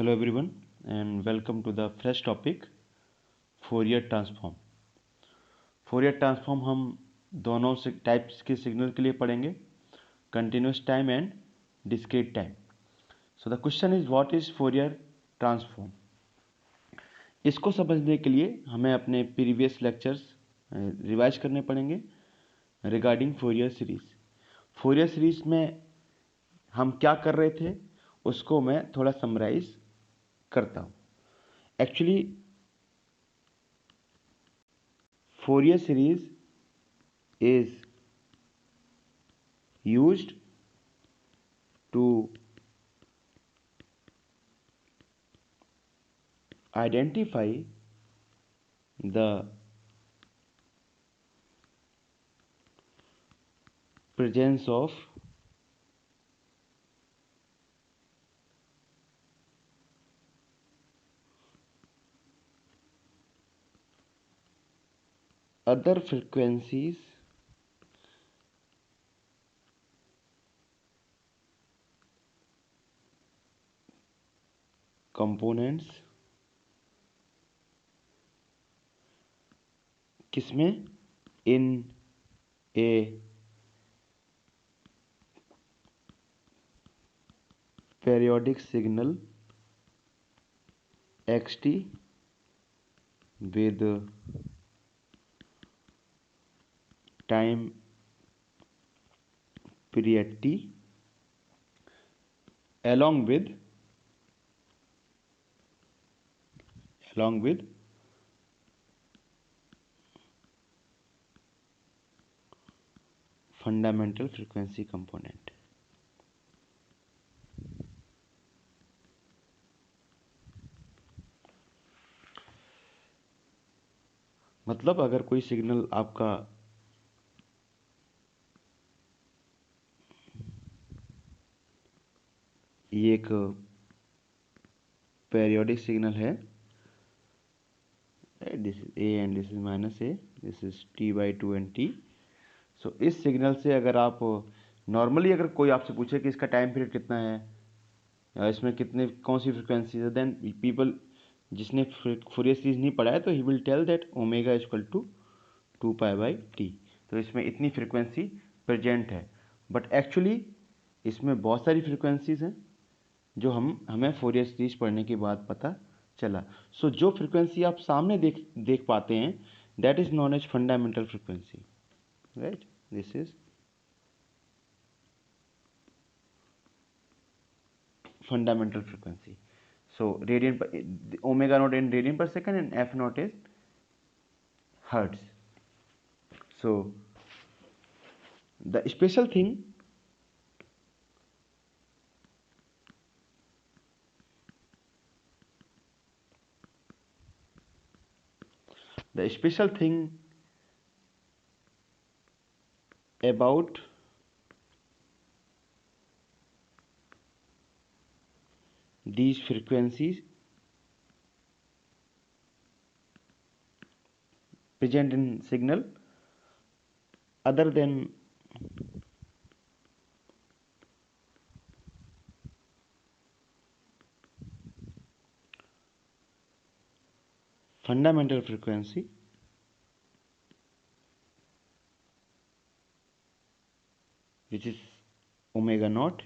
Hello everyone and welcome to the fresh topic Fourier transform. Fourier transform हम दोनों से types के signal के लिए पढ़ेंगे, continuous time and discrete time. So the question is what is Fourier transform. इसको समझने के लिए हमें अपने प्रीवियस लेक्चर्स रिवाइज करने पड़ेंगे regarding Fourier series. Fourier series में हम क्या कर रहे थे उसको मैं थोड़ा समराइज करता हूँ। Actually Fourier series is used to identify the presence of other frequencies components किसमें in a periodic signal xt with time period t along with fundamental frequency component। मतलब अगर कोई सिग्नल आपका ये एक periodic signal है, this is a and this is minus a, this is t by 2 and t। सो इस signal से अगर आप नॉर्मली अगर कोई आपसे पूछे कि इसका टाइम पीरियड कितना है या इसमें कितने कौन सी फ्रिक्वेंसी है, देन पीपल जिसने फोरियर सीरीज नहीं पढ़ा है तो he will tell that omega is equal to 2 pi by T. तो इसमें इतनी फ्रिक्वेंसी प्रेजेंट है, बट एक्चुअली इसमें बहुत सारी फ्रिक्वेंसीज हैं जो हमें फोरियर सीरीज पढ़ने के बाद पता चला। सो जो फ्रिक्वेंसी आप सामने देख पाते हैं that is known as fundamental frequency, right. This is fundamental frequency। So radian per omega naught in radian per second and f naught is hertz। So the special thing about these frequencies present in signal other than fundamental frequency which is omega naught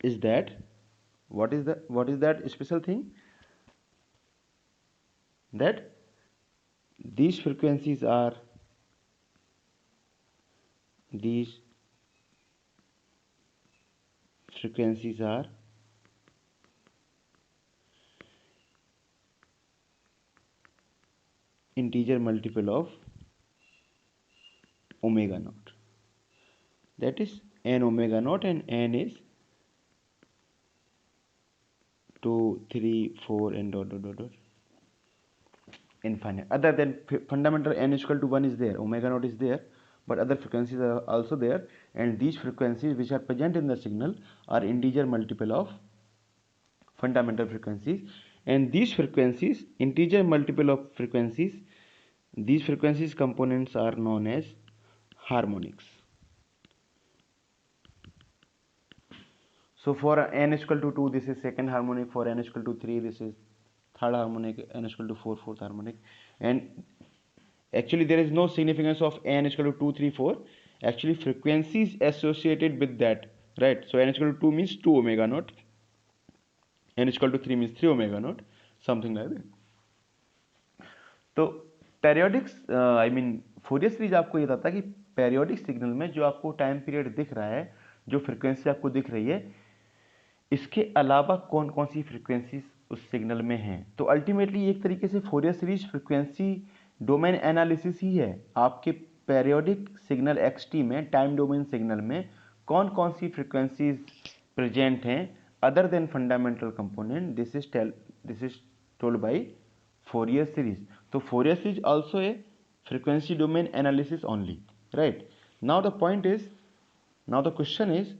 is that what is that special thing, that these frequencies are integer multiple of omega naught, that is n omega naught, and n is 2 3 4 and dot infinite. Other than fundamental n is equal to 1 is there, omega naught is there, but other frequencies are also there, and these frequencies which are present in the signal are integer multiple of fundamental frequencies, and these frequencies integer multiple of frequencies, these frequencies components are known as harmonics। So for n is equal to 2, this is second harmonic. For n is equal to 3, this is third harmonic. N is equal to 4, fourth harmonic. And actually there is no significance of n is equal to 2, 3, 4. Actually frequency is associated with that, right? So n is equal to 2 means 2 omega naught. N is equal to 3 means 3 omega naught, something like that. तो periodic I mean Fourier series आपको ये बताता है कि periodic signal में जो आपको time period दिख रहा है, जो फ्रीक्वेंसी आपको दिख रही है, इसके अलावा कौन कौन सी फ्रीक्वेंसीज उस सिग्नल में हैं। तो अल्टीमेटली एक तरीके से Fourier series frequency domain analysis ही है। आपके पेरियोडिक सिग्नल एक्सटी में, टाइम डोमेन सिग्नल में कौन कौन सी फ्रीक्वेंसीज प्रेजेंट हैं other than fundamental component, this is told by Fourier series. So Fourier series also a frequency domain analysis only, right? Now the point is, now the question is,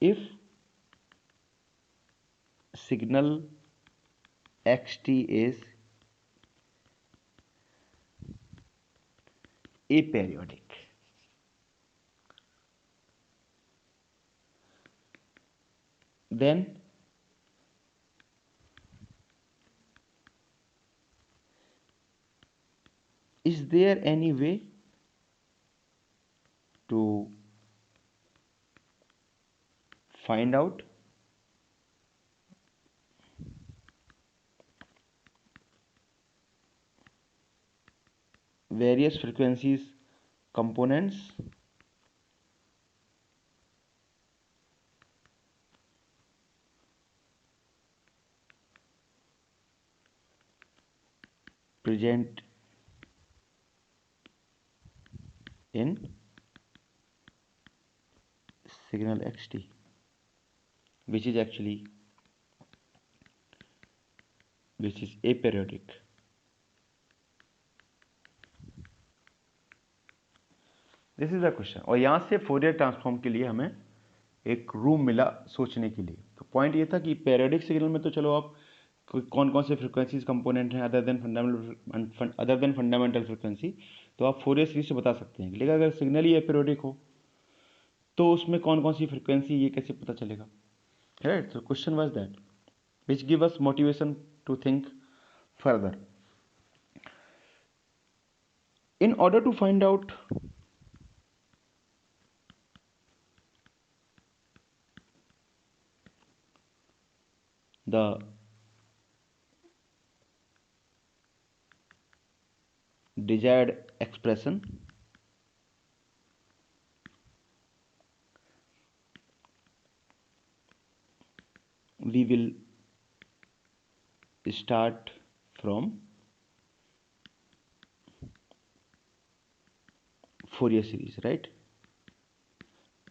if signal xt is aperiodic, then is there any way to find out various frequencies components present in signal xt, which is aperiodic? This is the question. और यहाँ से Fourier transform के लिए हमें एक room मिला सोचने के लिए। तो पॉइंट ये था कि पेरियोडिक सिग्नल में तो चलो आप कौन कौन से फ्रीक्वेंसीज कंपोनेंट हैं अदर देन फंडामेंटल फ्रीक्वेंसी, तो आप फोरियर सीरीज से बता सकते हैं। लेकिन अगर सिग्नल ही एपिरियोडिक हो तो उसमें कौन कौन सी फ्रीक्वेंसी, ये कैसे पता चलेगा, राइट? तो question was that which give us motivation to think further. In order to find out the desired expression, we will start from Fourier series, right?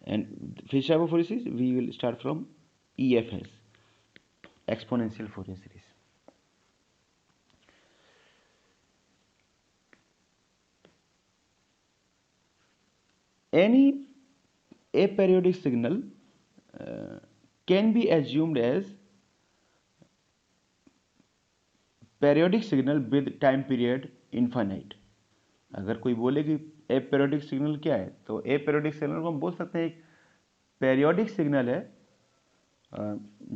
And which type of Fourier series? We will start from EFS, exponential Fourier series. Any aperiodic signal can be assumed as periodic signal with time period infinite. अगर कोई बोले कि aperiodic signal क्या है, तो aperiodic signal को हम बोल सकते हैं एक periodic signal है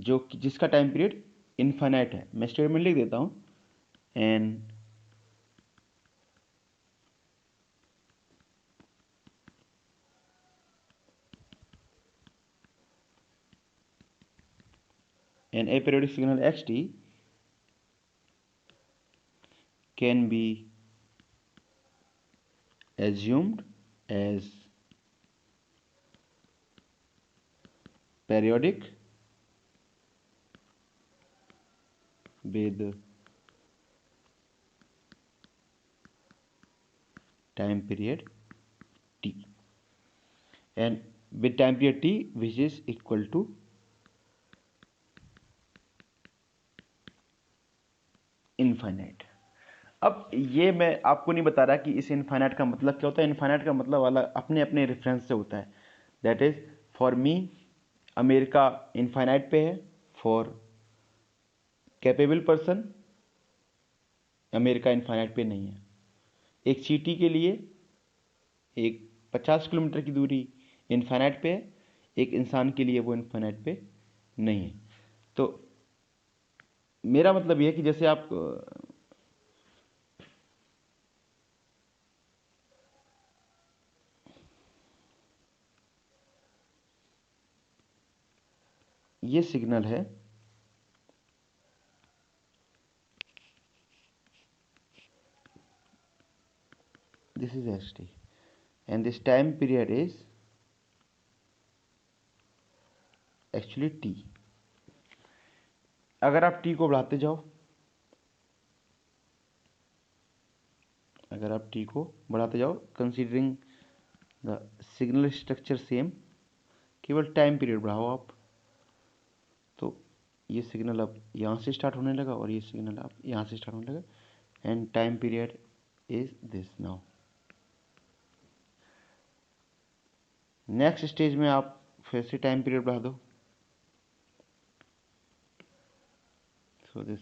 जो जिसका टाइम पीरियड इनफाइनाइट है। मैं स्टेटमेंट लिख देता हूं, N an aperiodic signal xt can be assumed as periodic with time period t, and with time period t which is equal to infinite. अब ये मैं आपको नहीं बता रहा कि इस इनफाइनाइट का मतलब क्या होता है। इनफाइनाइट का मतलब वाला अपने अपने रेफरेंस से होता है। That is for me America infinite पे है, for capable person America infinite पे नहीं है। एक चींटी के लिए एक 50 किलोमीटर की दूरी इनफाइनाइट पे है, एक इंसान के लिए वो इनफाइनाइट पे नहीं है। तो मेरा मतलब ये है कि जैसे आप ये सिग्नल है, this is xt and this time period is actually t। अगर आप t को बढ़ाते जाओ, अगर आप t को बढ़ाते जाओ considering the signal structure same, केवल टाइम पीरियड बढ़ाओ आप, तो ये सिग्नल अब यहाँ से स्टार्ट होने लगा और ये सिग्नल अब यहाँ से स्टार्ट होने लगा and time period is this now. Next stage में आप फिर से टाइम पीरियड बढ़ा दो, so this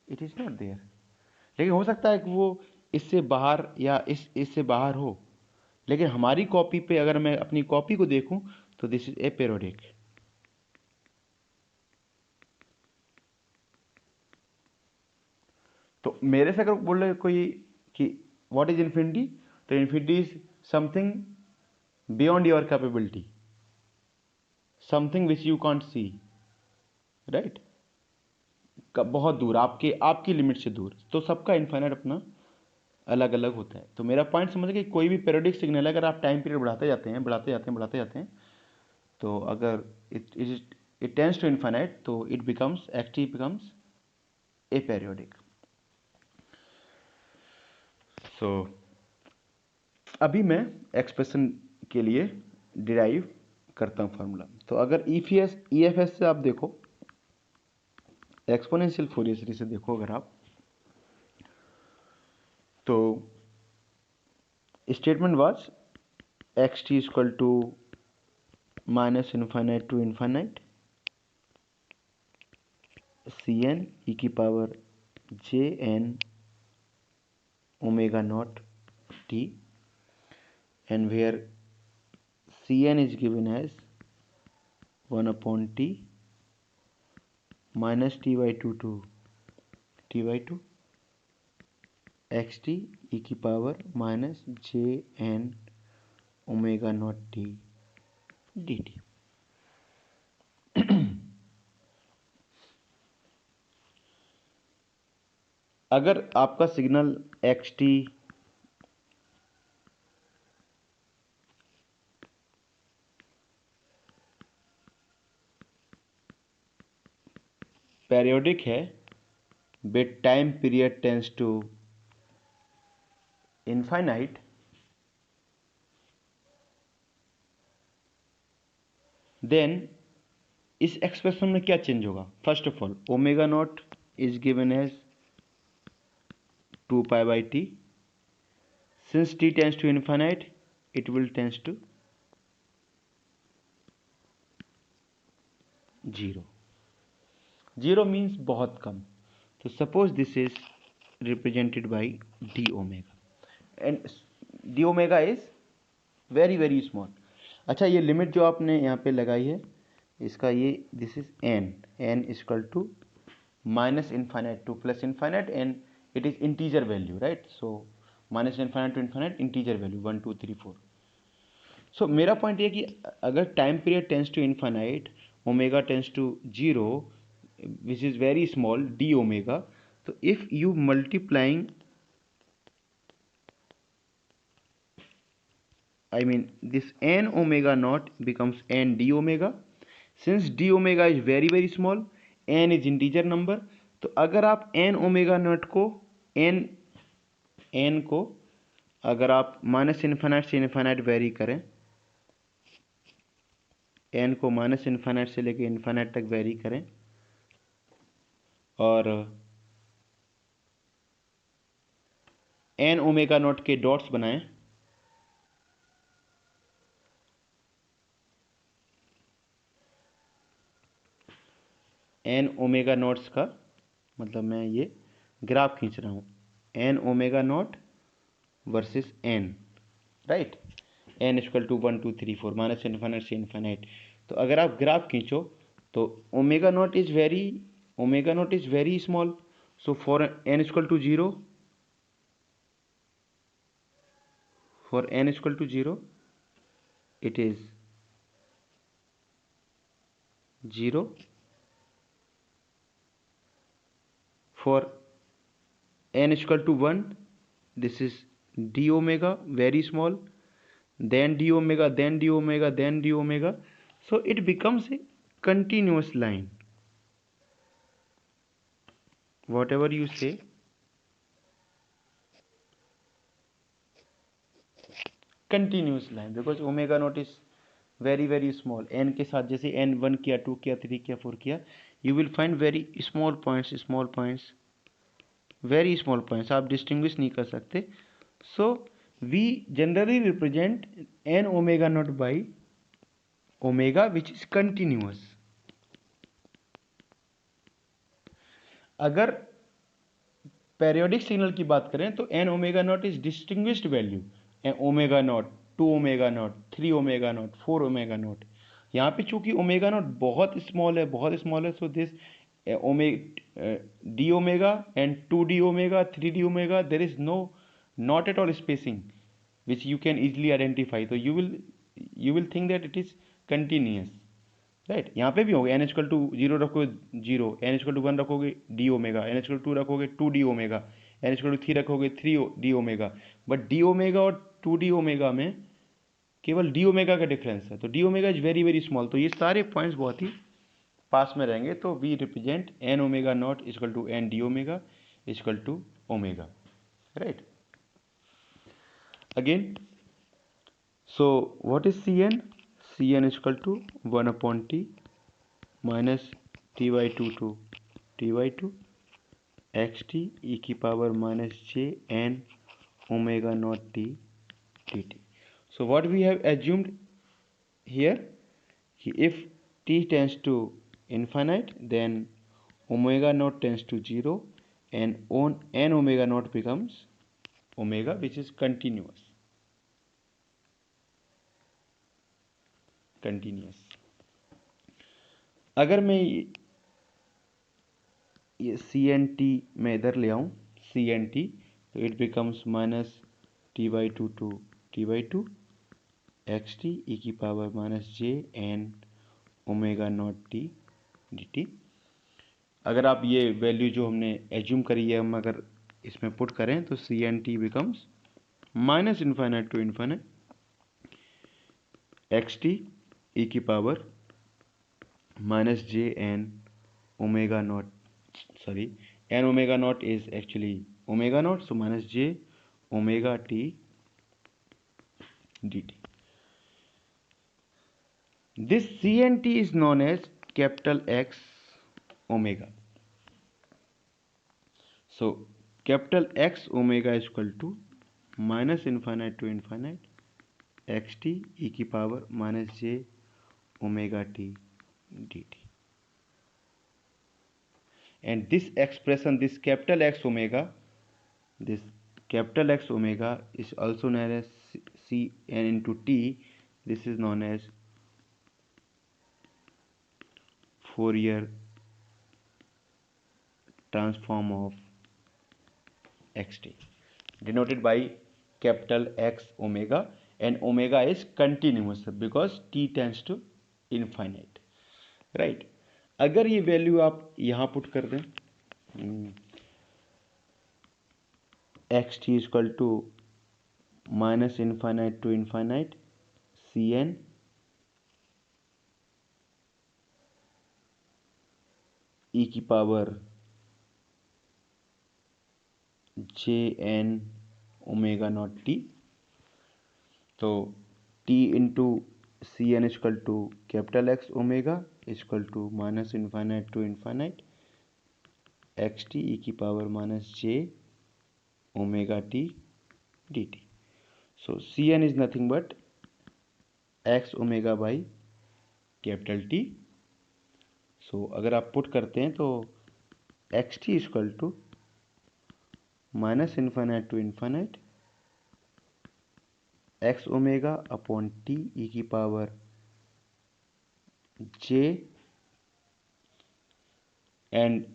it is not there. लेकिन हो सकता है कि वो इससे बाहर या इससे बाहर हो, लेकिन हमारी कॉपी पे अगर मैं अपनी कॉपी को देखूं तो दिस इज ए पेरियोडिक। तो मेरे से अगर बोल रहे कोई कि व्हाट इज इन्फिनिटी, तो infinity is something beyond your capability, something which you can't see, right, बहुत दूर, आपकी लिमिट से दूर। तो सबका इन्फाइनाइट अपना अलग अलग होता है। तो मेरा पॉइंट समझ कि कोई भी पेरियोडिक सिग्नल है, अगर आप टाइम पीरियड बढ़ाते जाते हैं बढ़ाते जाते हैं बढ़ाते जाते हैं, तो अगर इट टेंड्स टू इन्फाइनाइट, तो it becomes actually becomes a periodic. So अभी मैं एक्सप्रेशन के लिए डिराइव करता हूँ फार्मूला। तो अगर EFS से आप देखो, एक्सपोनेंशियल फोरियर सीरीज से देखो अगर आप, तो statement was xt equal to minus infinite to infinite Cn e की power jn omega naught t, and where Cn is given as 1 upon t minus t by 2 to t by 2 xt e की power minus jn omega naught t dt। अगर आपका signal xt periodic है with time period tends to infinite, then इस expression में क्या change होगा? First of all omega not is given as 2 pi by t, since t tends to infinite it will tends to 0। 0 means बहुत कम। तो suppose this is represented by D omega and D omega is very very small. अच्छा, ये limit जो आपने यहाँ पे लगाई है इसका, ये this is n equal to minus infinite to plus infinite and it is integer value, right. So minus infinite to infinite integer value 1 2 3 4। सो मेरा पॉइंट ये कि अगर time period tends to infinite, omega tends to 0 which is very small D omega, तो if you multiplying, I mean this n omega naught becomes n d omega, since d omega is very very small, n is integer number। तो अगर आप n omega naught को n को अगर आप minus infinite से infinite vary करें, n को माइनस इन्फाइनाइट से लेके इन्फाइनाइट तक वेरी करें और n ओमेगा नॉट के डॉट्स बनाएं, एन ओमेगा नॉट्स का, मतलब मैं ये ग्राफ खींच रहा हूँ, n omega naught versus n, right, n equal to 1 2 3 4 minus infinite से इन्फाइनाइट। तो अगर आप ग्राफ खींचो तो omega not is very small, so for n equal to 0, for n equal to 0 it is 0, for n equal to 1 this is d omega, very small, then d omega, then d omega, then d omega, so it becomes a continuous line, whatever you say, continuous line, because omega naught is very small, n के साथ जैसे n 1 किया 2 किया 3 किया 4 किया, you will find very small points, very small points, आप distinguish नहीं कर सकते। So we generally represent N omega naught by omega which is continuous. अगर पेरियोडिक सिग्नल की बात करें तो n omega not is distinguished value, omega naught, 2 omega naught, 3 omega naught, 4 omega naught. यहाँ पे चूंकि ओमेगा नॉट बहुत स्मॉल है, so this d omega and 2d omega, 3d omega, there is not at all spacing which you can easily identify, so you will think that it is continuous, right. यहाँ पे भी होगा, N equal to 0 रखोगे 0, N equal to 1 रखोगे d omega, n equal to 2 रखोगे 2d omega, n equal to 3 रखोगे 3d omega, but D omega और 2d omega में केवल डी ओमेगा का डिफरेंस है, तो D omega is very small, तो ये सारे पॉइंट्स बहुत ही पास में रहेंगे। तो we represent N omega not equal to N D omega equal to omega, right. Again, so what is C N? C N equal to 1 upon T minus T by two X T E की power minus J N omega not T D T. So what we have assumed here, if t tends to infinite then omega naught tends to 0 and on n omega naught becomes omega which is continuous। अगर मैं ये सी N T में इधर ले आऊँ C N T, तो it becomes minus T by two X T E की power minus J N omega not T D T. अगर आप ये वैल्यू जो हमने एज्यूम करी है, हम अगर इसमें पुट करें तो C N T becomes minus infinite to infinite X T E की power minus J N omega not, sorry, N omega not is actually omega not, so minus J omega T D T. This CNT is known as capital X omega. So capital X omega is equal to minus infinite to infinite xt e की power minus j omega t dt. And this expression, this capital X omega is also known as Cn into t. This is known as Fourier transform of xt, denoted by capital X omega, and omega is continuous because t tends to infinite, right। अगर ये value आप यहाँ put कर दें, X T equal to minus infinite to infinite C N E की power J N omega not T, तो T into C N equal to capital X omega equal to minus infinite to infinite X T E की power minus J omega T D T. So C N is nothing but X omega by capital T. So अगर आप put करते हैं तो X T equal to minus infinite to infinite X omega upon T E की power J and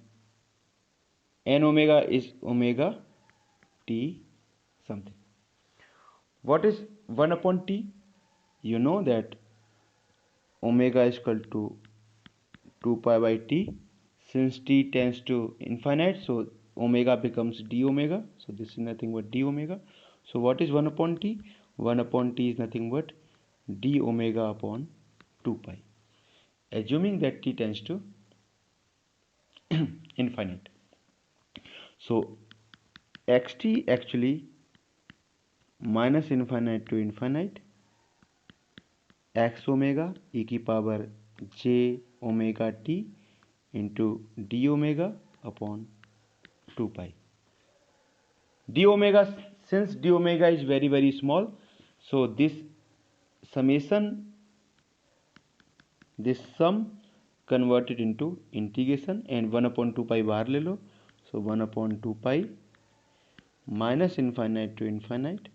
N omega is omega T something. What is 1 upon t? You know that omega is equal to 2 pi by t. Since t tends to infinite, so omega becomes d omega. So this is nothing but d omega. So what is 1 upon t? 1 upon t is nothing but d omega upon 2 pi. Assuming that t tends to infinite. So xt actually minus infinite to infinite X omega E की power J omega T into D omega upon 2 pi D omega. Since D omega is very very small, so this summation this sum converted into integration and 1 upon 2 pi बाहर ले लो. So 1 upon 2 pi minus infinite to infinite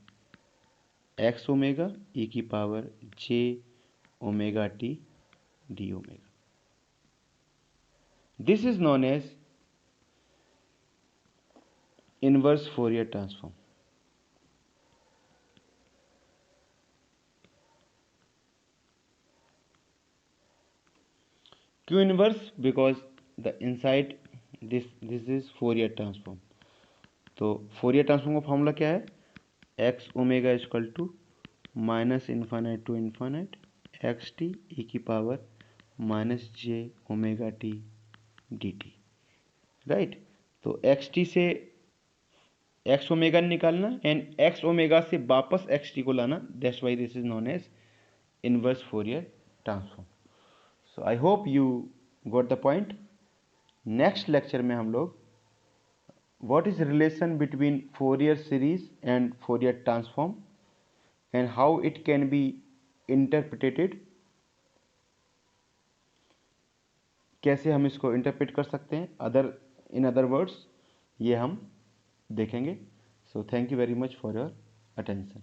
X omega E की power J omega T D omega. This is known as inverse Fourier transform. क्यों inverse? Because the inside this is Fourier transform. तो Fourier transform का formula क्या है? X omega equal to minus infinite to infinite X T E की power minus J omega T D T. Right. तो X T से X omega निकालना and X omega से वापस एक्स टी को लाना. That's why this is known as inverse Fourier transform. So I hope you got the point. Next lecture में हम लोग what is relation between Fourier series and Fourier transform and how it can be interpreted, कैसे हम इसको interpret कर सकते हैं in other words, ये हम देखेंगे. So thank you very much for your attention.